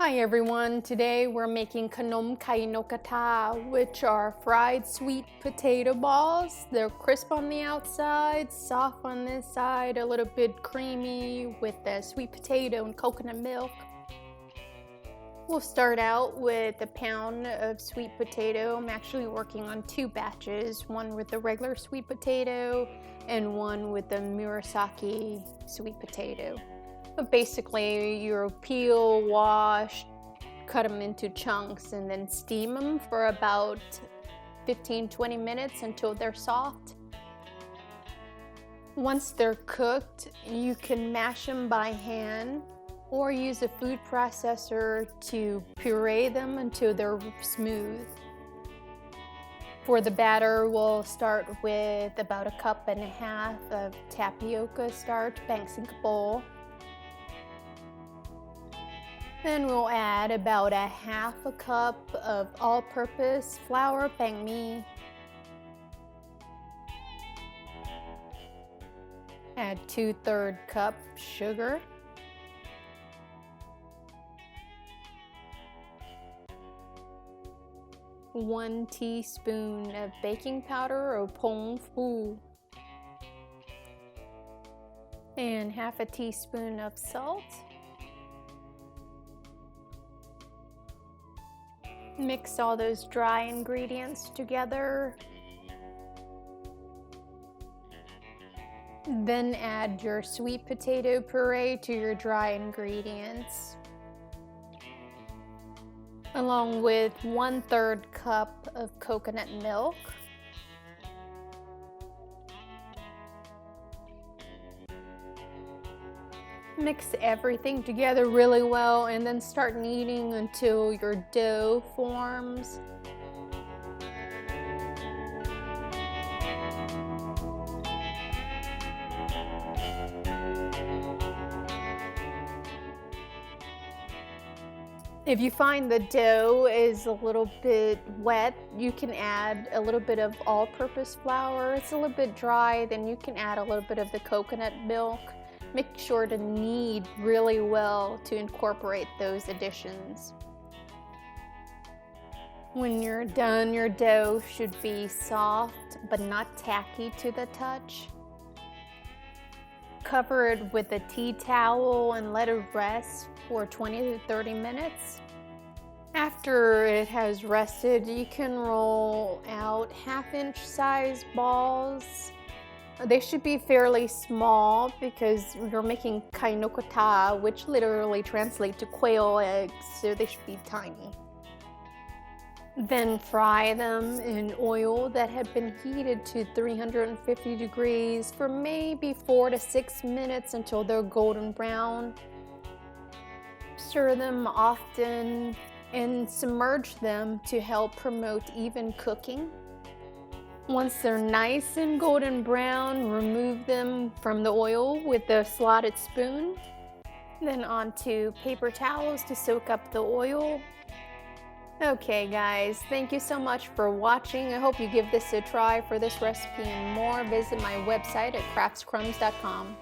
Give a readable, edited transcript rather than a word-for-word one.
Hi everyone, today we're making Kanom Khai Nok, which are fried sweet potato balls. They're crisp on the outside, soft on this side, a little bit creamy with the sweet potato and coconut milk. We'll start out with a pound of sweet potato. I'm actually working on two batches, one with the regular sweet potato and one with the Murasaki sweet potato. But basically, you peel, wash, cut them into chunks, and then steam them for about 15-20 minutes until they're soft. Once they're cooked, you can mash them by hand or use a food processor to puree them until they're smooth. For the batter, we'll start with about 1.5 cups of tapioca starch, banks in a bowl. Then we'll add about 1/2 cup of all-purpose flour, bang mi. Add 2/3 cup sugar. One teaspoon of baking powder or pong fu. And 1/2 teaspoon of salt. Mix all those dry ingredients together. Then add your sweet potato puree to your dry ingredients, along with 1/3 cup of coconut milk. Mix everything together really well and then start kneading until your dough forms. If you find the dough is a little bit wet, you can add a little bit of all-purpose flour. It's a little bit dry, then you can add a little bit of the coconut milk. Make sure to knead really well to incorporate those additions. When you're done, your dough should be soft but not tacky to the touch. Cover it with a tea towel and let it rest for 20 to 30 minutes. After it has rested, you can roll out 1/2-inch size balls. They should be fairly small because you're making Kata, which literally translates to quail eggs, so they should be tiny. Then fry them in oil that had been heated to 350 degrees for maybe 4 to 6 minutes until they're golden brown. Stir them often and submerge them to help promote even cooking. Once they're nice and golden brown, remove them from the oil with the slotted spoon. Then onto paper towels to soak up the oil. Okay guys, thank you so much for watching. I hope you give this a try. For this recipe and more, visit my website at craftscrumbs.com.